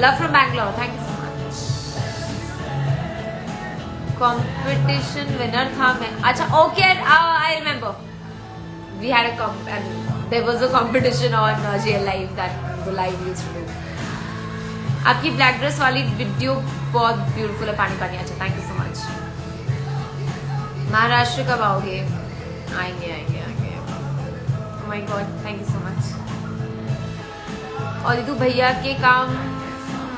Love from Bangalore. Thank you so much. Competition winner था मैं. अच्छा, okay. I remember. We had a there was a competition on JL Live that the live used to do. आपकी black dress वाली video बहुत beautiful है. पानी पानी. अच्छा, thank you so much. Maharashtra कब आओगे? आएंगे. Oh my God, thank you so much. और दीदू भैया के काम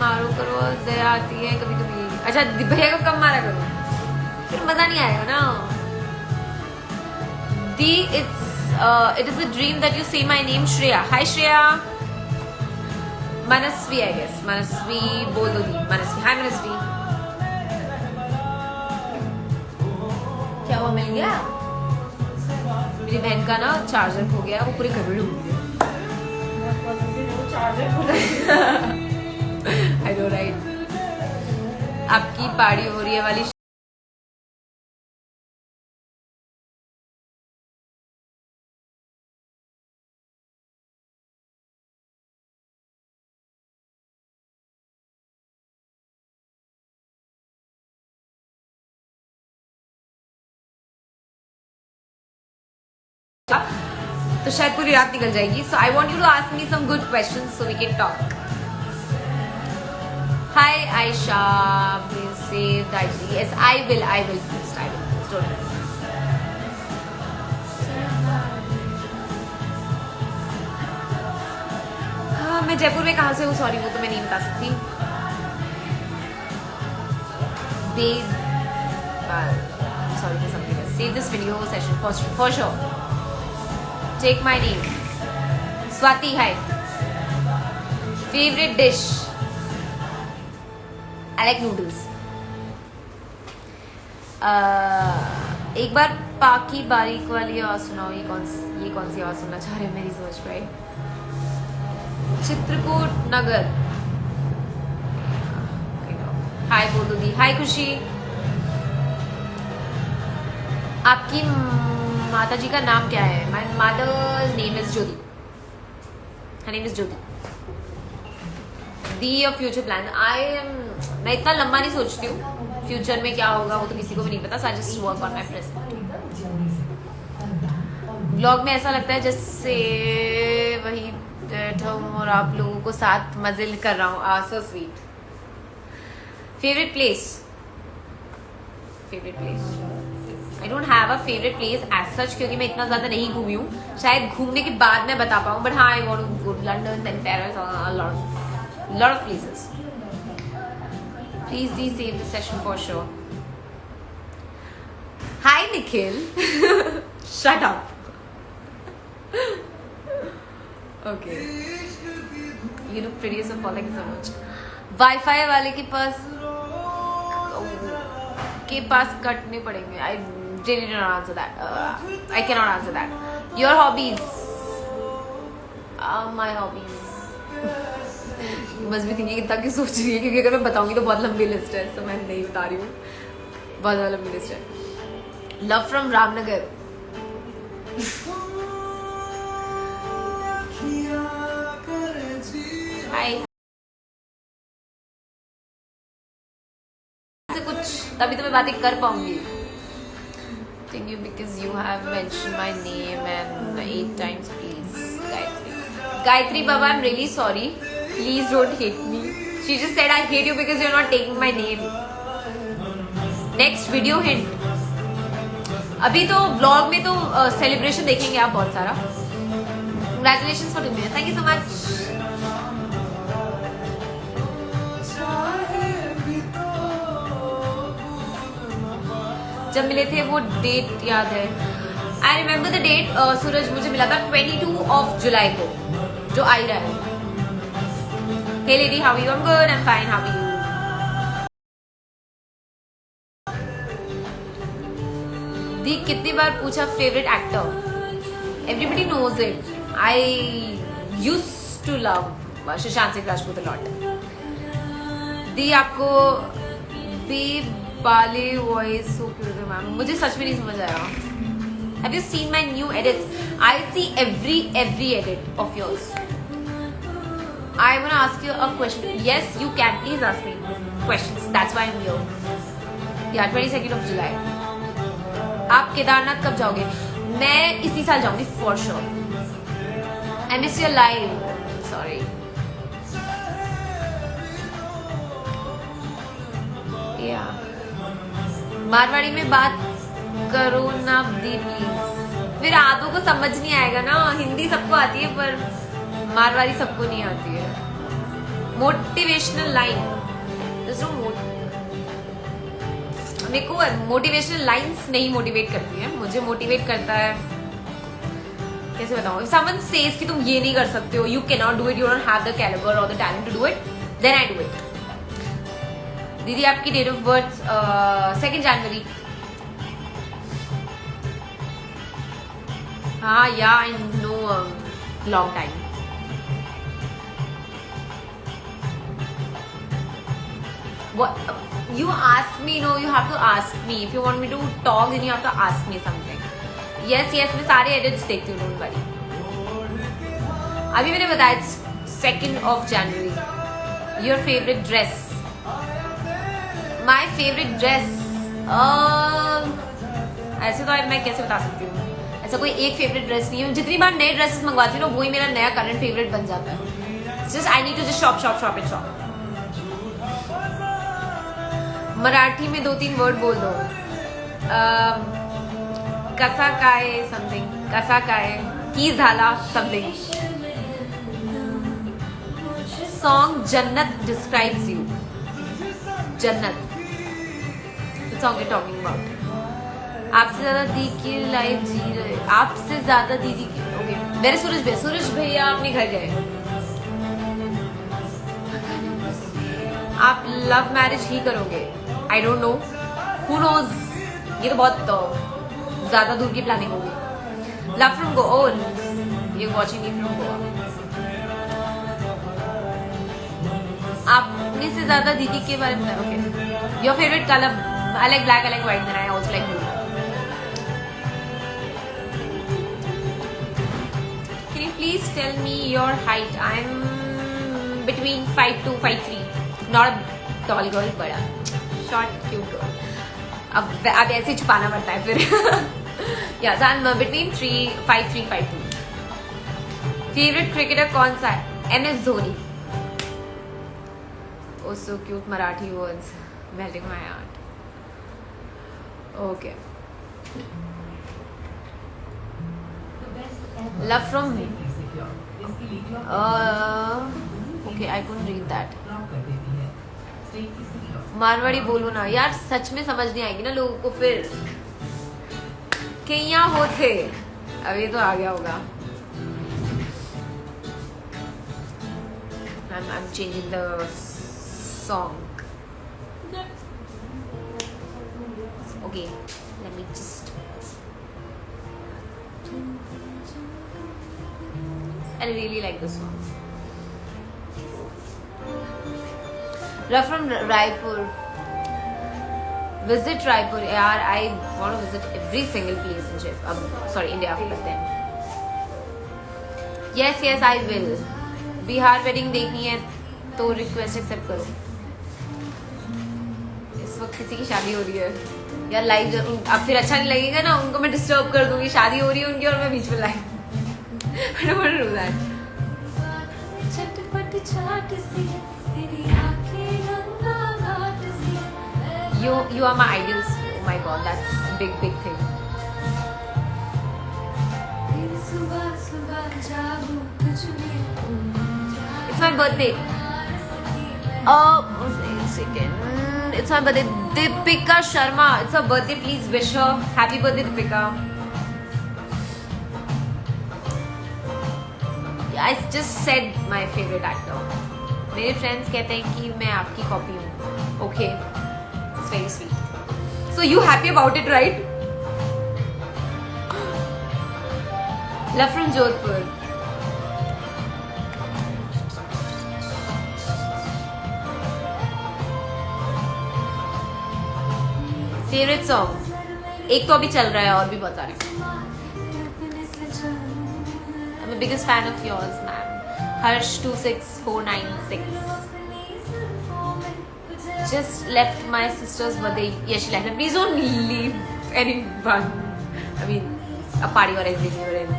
मारो करो, दया आती है कभी कभी. अच्छा, भैया को कम मारा करो, फिर मजा नहीं आएगा ना. It is a dream that you say my name. Shreya. Hi Shreya. Manasvi, I guess. Manasvi बोल दो दी. Manasvi. Hi Manasvi. क्या हुआ, मिल गया? मेरी बहन का ना चार्जर खो गया, वो पूरी घर में ढूंढ रही है. I know, right? आपकी पार्टी हो रही है वाली. तो शायद पूरी रात निकल जाएगी. So I want you to ask me some good questions so we can talk. Hi Aisha, please save the ID. Yes, I will post. I will post. Don't worry. हाँ, मैं जयपुर में कहाँ से हूँ? सॉरी, वो तो मैं नहीं बता सकती. Sorry for something else. Save this video session for sure. Take my name. Swati, hi. Favorite dish? I like noodles. एक बार पाकी बारीक वाली आवाज सुनाओ. ये कौन सी आवाज सुनना चाह रहे हैं? मेरी सोच पे. चित्रकूट नगर. हाय बोलो दी. हाय खुशी. आपकी माता जी का नाम क्या है? My mother's name is Jyoti. Her name is Jyoti. The future plan. मैं इतना लंबा नहीं सोचती हूँ. फ्यूचर में क्या होगा वो तो किसी को भी नहीं पता. So I just work on my present. Vlog में ऐसा लगता है जैसे वही बैठा हूँ और आप लोगों को साथ मजे कर रहा हूँ. So sweet. Favorite place? I don't have a favorite place as such क्योंकि मैं इतना ज़्यादा नहीं घूमी हूँ. शायद घूमने के बाद मैं बता पाऊँ. But हाँ, I want to go to London, then Paris, a lot of places. Please save the session for sure. Hi Nikhil. Shut up. Okay. You look pretty so far. Thank you so much. Wi-Fi वाले के पास कटने पड़ेंगे. I really don't answer that. I cannot answer that. Your hobbies? My hobbies. Must भी thinking इतना की सोच रही है क्योंकि अगर मैं बताऊंगी तो बहुत लंबी लिस्ट है. तो मैं नहीं बता रही हूँ. बहुत ज़्यादा लंबी लिस्ट है. Love from Ramnagar. हाय. कुछ तभी तो मैं बातें कर पाऊंगी. Thank you because you have mentioned my name and 8 times, please. Gayatri Baba, I'm really sorry. Please don't hate me. She just said I hate you because you're not taking my name. Next video hint. अभी तो vlog में तो celebration देखेंगे आप बहुत सारा. Congratulations for doing it. Thank you so much. जब मिले थे वो डेट याद है. I remember the date. Suraj मुझे मिला था 22 जुलाई को जो आ ही रहा है. Hey lady, how are you? I'm good. I'm fine. How are you? दी कितनी बार पूछा favourite actor? Everybody knows it. I used to love Sushant Singh Rajput a lot. दी आपको बाले वॉइस सो क्यूट है मैम. मुझे सच में नहीं समझ आया. Have you seen my new edits? I see every edit of yours. I want to ask you a question. Yes, you can. Please ask me questions. That's why I'm here. Yeah, 22nd of July. आप केदारनाथ कब जाओगे? मैं इसी साल जाऊंगी for sure. I miss your live. Sorry. Yeah. Marwari में बात करो ना दी प्लीज. फिर आधों को समझ नहीं आएगा ना. हिंदी सबको आती है पर मारवाड़ी सबको नहीं आती है. Motivational line. मेरे को मोटिवेशनल लाइंस नहीं मोटिवेट करती है. मुझे मोटिवेट करता है, कैसे बताऊं, if someone says कि तुम ये नहीं कर सकते हो, you cannot do it, you don't have the caliber or the talent to do it, then I do it. दीदी आपकी डेट ऑफ बर्थ 2 जनवरी. हाँ या I know long time. What you ask me? No, you have to ask me. If you want me to talk, then you have to ask me something. Yes, मैं सारे edits देखती हूँ, don't worry. अभी मैंने बताया 2nd of January. Your favorite dress? My favorite dress? ऐसे तो मैं कैसे बता सकती हूँ? ऐसा कोई एक फेवरेट ड्रेस नहीं है. जितनी बार नए ड्रेसेस मंगवाती हूँ ना, वही मेरा नया करंट फेवरेट बन जाता है. Just I need to just shop and shop. Marathi में 2-3 वर्ड बोल दो. कसा काय समथिंग. कसा काय की झाला समथिंग. सॉन्ग जन्नत डिस्क्राइब्स यू. जन्नत सॉन्ग यू टॉकिंग अबाउट. आपसे ज्यादा दी की लाइफ जी रहे. आपसे ज्यादा दीदी की. ओके मेरे सूरज भैया अपने घर गए. आप लव मैरिज ही करोगे? I don't know. Who knows. ये तो बहुत ज्यादा दूर की प्लानिंग होगी. Love from Goa. Oh you watching me from Goa. आपने से ज्यादा दीदी के बारे में. Okay your favourite colour? I like black, I like white, then I also like blue. Can you please tell me your height? I am between 5'2" 5'3". Not a tall girl, बड़ा short cute girl. अब ऐसे छुपाना पड़ता है फिर. या आई am between 5'3" 5'2". Favourite cricketer कौन सा है? MS Dhoni. Oh so cute Marathi words melting my heart. Okay. Love from me. Okay, I couldn't read that. Marwari बोलो ना यार. सच में समझ नहीं आएगी ना लोगों को फिर. क्या होते. अभी तो आ गया होगा. I'm changing the song. Okay, let me just. I really like this song. Love from Raipur. Visit Raipur. यार I want to visit every single place in India after then. Yes, I will. Bihar wedding देखनी है तो request accept करो. इस वक्त किसी की शादी हो रही है यार लाइव. अब फिर अच्छा नहीं लगेगा ना, उनको मैं डिस्टर्ब कर दूंगी. शादी हो रही है उनकी और मैं बीच में live. I don't want to do that. You are my ideals. Oh my god, that's big thing. It's my birthday. Second. It's my birthday. Deepika Sharma. It's her birthday. Please wish her happy birthday, Deepika. I just said my favorite actor. मेरे friends कहते हैं कि मैं आपकी copy हूँ. Okay, it's very sweet. So you happy about it, right? Love from Jodhpur. Favourite song एक तो अभी चल रहा है और भी बहुत सारे. I'm a biggest fan of yours, man. Harsh 26496 just left my sister's birthday. Yes, she left. Please don't leave anyone. I mean, a party or anything you're in.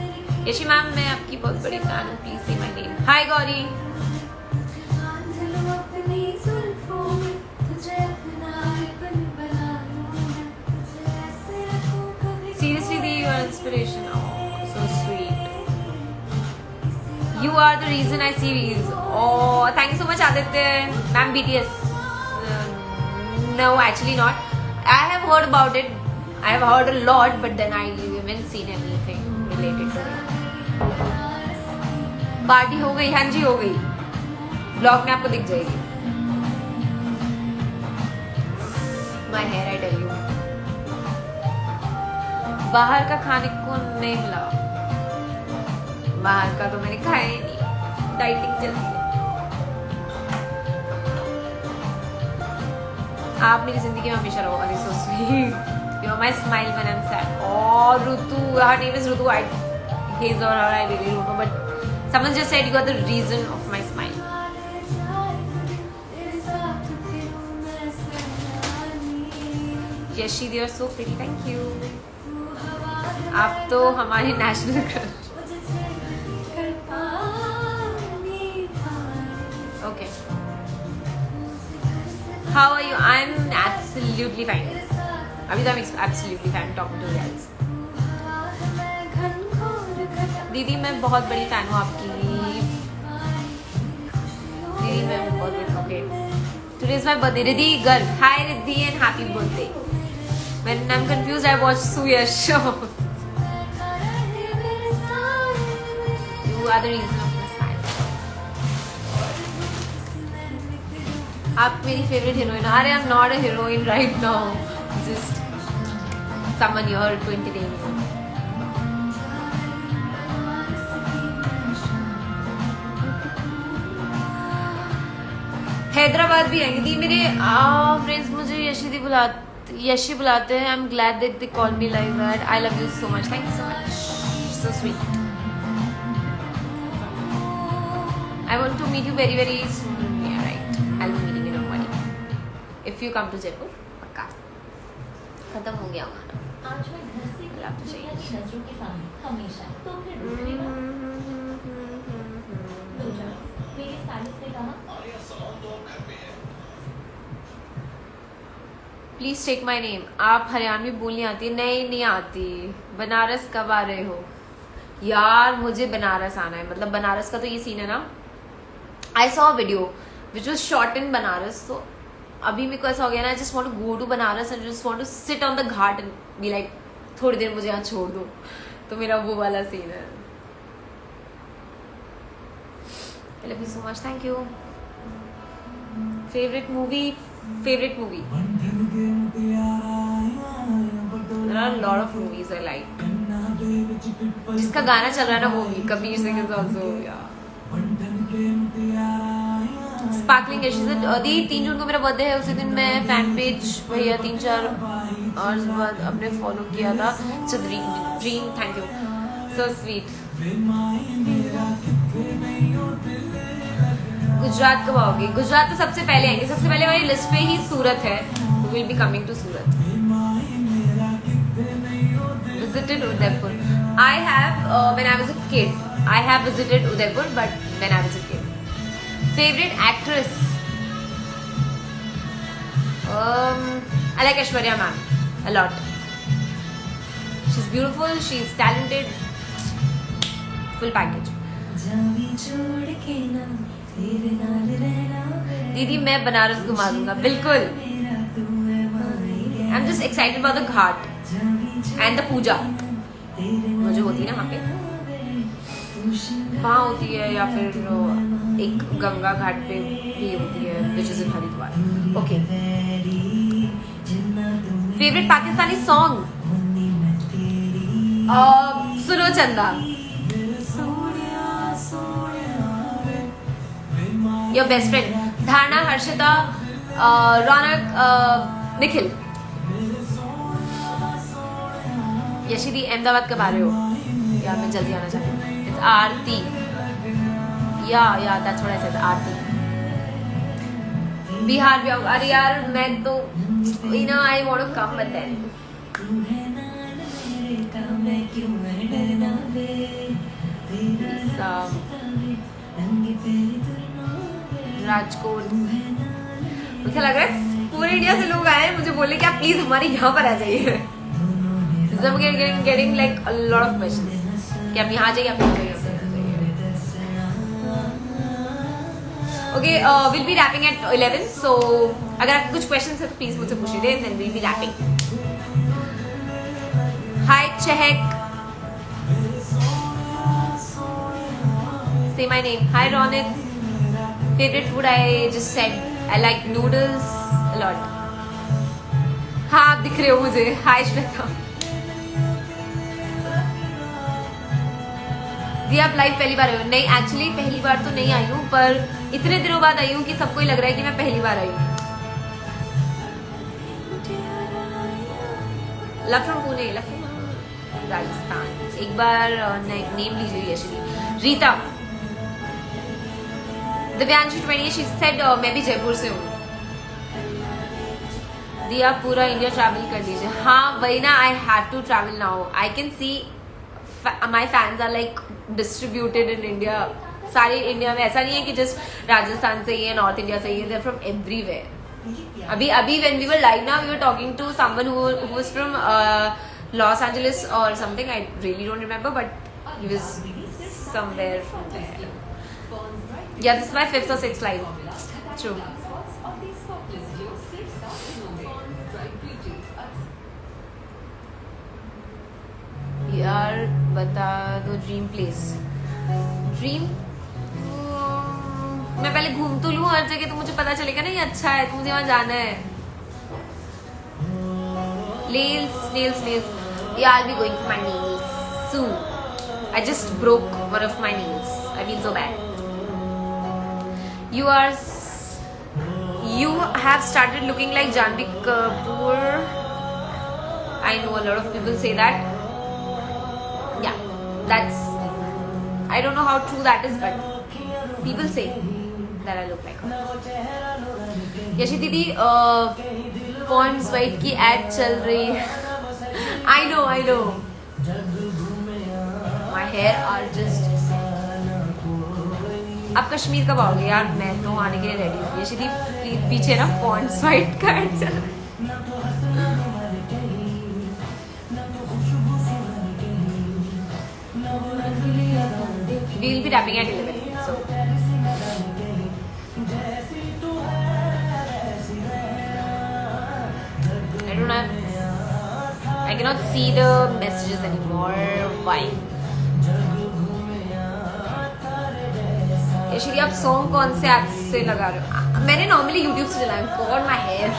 Yeshi ma'am मैं आपकी बहुत बड़ी फैन हूँ. प्लीज से my name. Hi Gauri. Seriously, Dee, you are inspiration. Oh, so sweet. You are the reason I see reels. Oh, thank you so much, Aditya. Ma'am, BTS. No, actually not. I have heard about it. I have heard a lot, but then I haven't seen anything related to it. Party हो गई. हाँ जी हो गई. Blog में आपको दिख जाएगी. My hair, I tell you. बाहर का खाने को नहीं मिला. बाहर का तो मैंने खाया ही नहीं. डाइटिंग चल रही है. आप मेरी जिंदगी में हमेशा रहो. अरे so sweet. You are my smile when I'm sad. Oh, Rutu. Her name is Rutu. His or her, I really don't know. But someone just said you are the reason of my smile. Yashi, you are so pretty. Thank you. आप तो हमारी national crush. Okay. How are you? I'm absolutely fine. अभी तो I'm absolutely fine talking to you guys. दीदी मैं बहुत बड़ी fan हूँ आपकी. दीदी मैं बहुत बड़ी. Okay. Today is my birthday. Riddhi Garg. Hi Riddhi and happy birthday. When I'm confused, I watch Suyash shows. You are the reason of my smile. आप मेरी favorite heroine. अरे I'm not a heroine right now. Just someone here to entertain you. Hyderabad भी आएंगे. दी मेरे friends मुझे यशी बुलाते हैं. I am glad that they call me like that. I love you so much. Thank you so much. So sweet. I want to meet you very very soon. Yeah right. I will be meeting in morning if you come to Jaipur. पक्का. खत्म हो गया खाना. आज मैं घर से आप चाहिए नजरों के सामने हमेशा तो फिर रुकेगा. मेरी स्टाइलिस्ट ने कहा प्लीज टेक माई नेम. आप हरियाणवी बोलनी आती है? नहीं आती. बनारस कब आ रहे हो? यार मुझे बनारस आना है. मतलब बनारस का तो ये सीन है ना. I saw a video which was shot in Banaras. तो अभी मेरे को ऐसा हो गया ना. I just want to go to Banaras and just want to sit on the ghat and be like थोड़ी देर मुझे यहाँ छोड़ दो. तो मेरा वो वाला सीन है. I love you so much. Thank you. Favorite movie. There are a lot of movies I like. जिसका गाना चल रहा है ना वो भी Kabir Singh is also yeah. Sparkling Ash is it? 3 जून को मेरा बर्थडे है. उसी दिन मैं फैन पेज भैया 3-4 आवर्स बाद अपने फॉलो किया था. Dream. Thank you. So sweet. Gujarat कब आओगे? गुजरात तो सबसे पहले आएंगे. सबसे पहले हमारी लिस्ट पे ही सूरत है. We will be coming to Surat. Visited Udaipur. I have when I was a kid. I have visited Udaipur, but when I was a kid. Favorite actress? I like Aishwarya ma'am a lot. She's beautiful. She's talented. Full package. दीदी मैं बनारस घुमा दूंगा. बिल्कुल. I am just excited about the ghat and the puja जो होती है ना वहाँ पे. वहाँ होती है या फिर एक गंगा घाट पे भी होती है which is in Haridwar. Okay. Favourite Pakistani song? सुनो चंदा. योर बेस्ट फ्रेंड धारणा, हर्षिता, रौनक, निखिल. यशी दी अहमदाबाद कब आ रहे हो? यार मैं जल्दी आना चाहती हूँ. It's Aarti. Yeah, that's what I said. आरती. बिहार भी आऊँ. अरे यार मैं तो I want to come but then. Rajkot. मुझे लग रहा है पूरे इंडिया से लोग आए हैं मुझे बोले कि आप प्लीज हमारे यहाँ पर आ जाइए. I'm getting like a lot of questions कि आप यहाँ जाइए, आप यहाँ जाइए. Okay, we'll be wrapping at 11. So अगर आपके कुछ questions है तो please मुझसे पूछिए. Then we'll be wrapping. Hi Chehek. Say my name. Hi Ronit. Favorite food I just said. I like noodles a lot. हाँ आप दिख रहे हो मुझे. Hi श्वेता. जी आप लाइव पहली बार आई हो? नहीं एक्चुअली पहली बार तो नहीं आई हूँ पर इतने दिनों बाद आई हूँ कि सबको ही लग रहा है कि मैं पहली बार आई हूँ. Love from Pune. Love from Rajasthan. एक बार नेम लीजिए यशवी. रीता. दिव्यांशु 20 शी सेड मैं भी जयपुर से हूँ. दिया पूरा इंडिया ट्रैवल कर लीजिए. हाँ वही ना. I have to travel now. I can see my fans are like distributed in India. सारे इंडिया में ऐसा नहीं है कि जस्ट राजस्थान से ही है, नॉर्थ इंडिया से ही है. They are from everywhere. अभी when we were live now we were talking to someone who was from Los Angeles और something. I really don't remember but he was somewhere from there. Yeah, this is my 5th or 6th live. True. यार बता दो dream place. Dream मैं पहले घूम तो लूँ हर जगह तो मुझे पता चलेगा ना ये अच्छा है तो मुझे वहाँ जाना है. Nails. Yeah, I'll be going for my nails soon. I just broke one of my nails. I feel so bad. You have started looking like Janhvi Kapoor. I know a lot of people say that. Yeah, that's. I don't know how true that is, but people say that I look like her. Yeshi दीदी Pond's white की add चल रही है. I know. My hair are just. आप कश्मीर कब आओगे यार? मैं तो आने के लिए रेडी हूँ. ये सीधी पीछे ना पॉन्ड्स वाइट का ऐड चल. We'll be wrapping at 11. So I cannot see the messages anymore. Why? Yashvi आप सॉन्ग कौन से ऐप से लगा रहे हो? मैंने नॉर्मली यूट्यूब से चलाया. God my hair.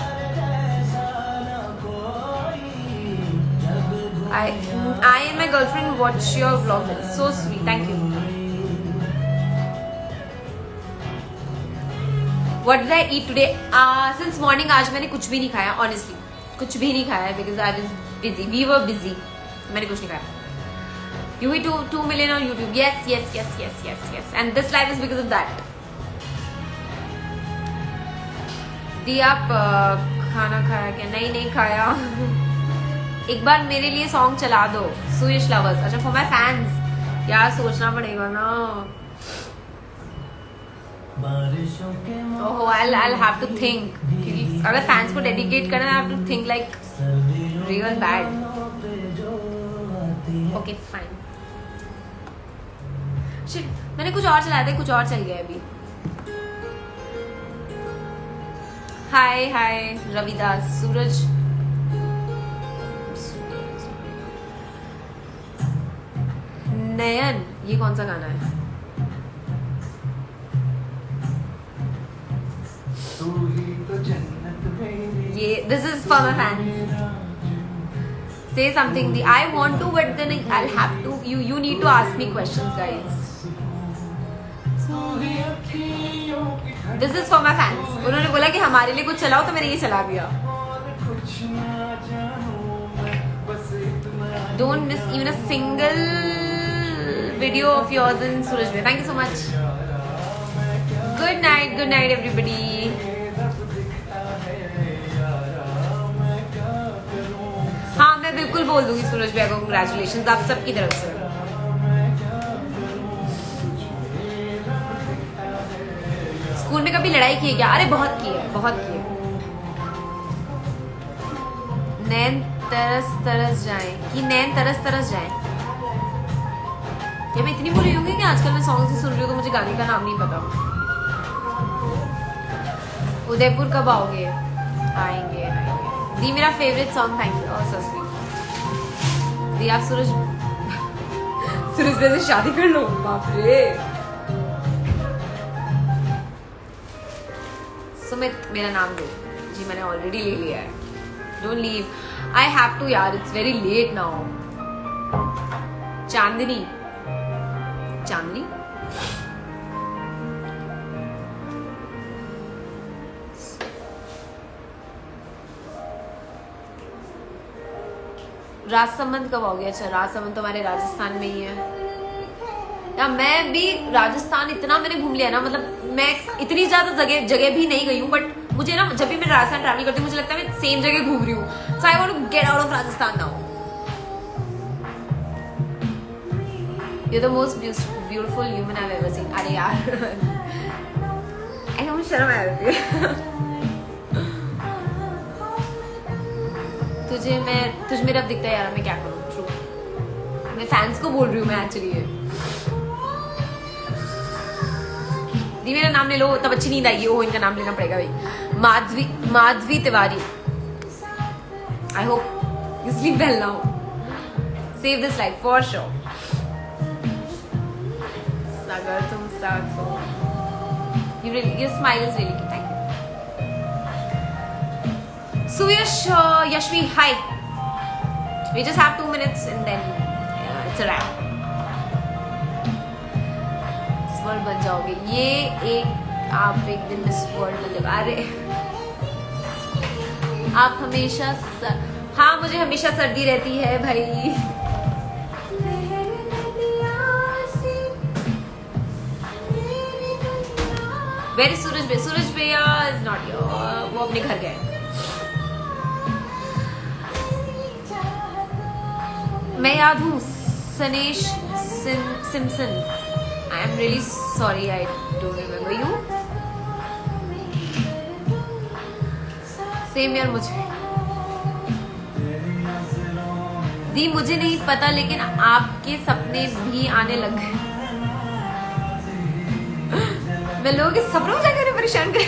I and my girlfriend watch your vlog. So sweet. Thank you. What did I eat today? Since morning आज मैंने कुछ भी नहीं खाया. Honestly, कुछ भी नहीं खाया because I was busy. We were busy. मैंने कुछ नहीं खाया. You hit 2 million on YouTube. Yes. And this live is because of that. दी आप खाना खाया क्या? नहीं खाया. एक बार मेरे लिए सॉन्ग चला दो. सुयश लवर्स. अच्छा फॉर माय फैंस. यार सोचना पड़ेगा ना. ओह I'll have to think. अगर फैंस को डेडिकेट करना I have to think like real bad. Okay fine. Shit, मैंने कुछ और चलाया था. कुछ और चल गया अभी. हाय रविदास. सूरज नयन. ये कौन सा गाना है? ये this is for my fans. Say something. I want to but then I'll have to. You need to ask me questions guys. This is for my fans. उन्होंने बोला कि हमारे लिए कुछ चलाओ तो मैंने ये चला दिया. Don't miss even a single video of yours in Suraj. Thank you so much. Good night everybody. हाँ मैं बिल्कुल बोल दूंगी सूरज भैया को कंग्रेचुलेशन आप सबकी तरफ से। स्कूल में कभी लड़ाई की है क्या? अरे बहुत की है, बहुत की है। नैन तरस जाए कि नैन तरस जाए, क्या मैं इतनी बुरी होंगी कि आजकल मैं सॉन्ग ही सुन रही हूँ तो मुझे गाने का नाम नहीं पता। उदयपुर कब आओगे? आएंगे। दी मेरा फेवरेट सॉन्ग, थैंक यू। और सस्ती दी आप सूरज से शादी कर लो। बाप रे। सुमित मेरा नाम दो जी, मैंने ऑलरेडी ले लिया है। Don't leave, I have to यार, it's very late now. Chandni Rajsamand कब आओगे? अच्छा राजसमंद तो हमारे राजस्थान में ही है या मैं भी राजस्थान इतना मैंने घूम लिया ना, मतलब मैं इतनी ज्यादा जगह भी नहीं गई हूँ, बट मुझे ना जब भी मैं राजस्थान ट्रैवल करती हूँ मुझे लगता है मैं सेम जगह घूम रही हूँ। So I want to get out of Rajasthan now. You the most beautiful human I have ever seen. अरे यार ऐसा मुझे शर्म आ रही है। तुझ में रब दिखता है यार, मैं क्या करूँ? ट्रू, मैं फैंस को बोल रही हूँ मैं एक्चुअली। दी मेरा नाम ले लो तब अच्छी नींद आएगी। ओ इनका नाम लेना पड़ेगा भाई। Madhavi Tiwari, I hope you sleep well now. Save this life for sure. Sagar तुम साथ हो। Your smile is really cute. Thank you. Suyash, Yashvi, hi. We just have 2 minutes and then it's a wrap. Miss World बन जाओगे। ये आप एक दिन miss world बन जाओगे। अरे आप हमेशा हाँ मुझे हमेशा सर्दी रहती है भाई। वेरी सूरज भैया इज नॉट योर, वो अपने घर गए। मैं याद हूँ Sanesh Simpson. I am really sorry, I don't remember you. Same यार मुझे दी, मुझे नहीं पता लेकिन आपके सपने भी आने लग गए। मैं लोगों के सपनों में जाकर परेशान कर।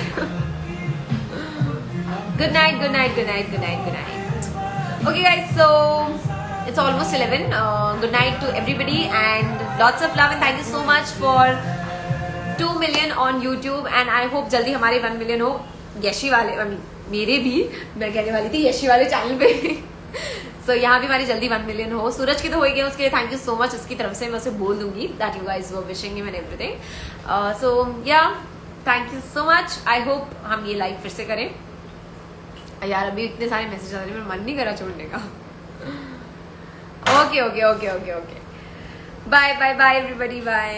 Good night. Okay guys, so it's almost 11. Good night to everybody and lots of love and thank you so much for 2 million on YouTube and I hope जल्दी हमारे 1 million हो। यशी वाले मेरे भी, मैं कहने वाली थी यशी वाले चैनल पे। So यहाँ भी हमारी जल्दी 1 million हो। सूरज की तो होगी, उसके लिए थैंक यू सो मच। उसकी तरफ से मैं उसे बोल दूंगी that you guys were wishing him and everything. So yeah, thank you so much. I hope हम ये लाइव फिर से करें। यार अभी इतने सारे मैसेज आ रहे हैं, मेरा मन नहीं करा छोड़ने का। Okay bye everybody, bye.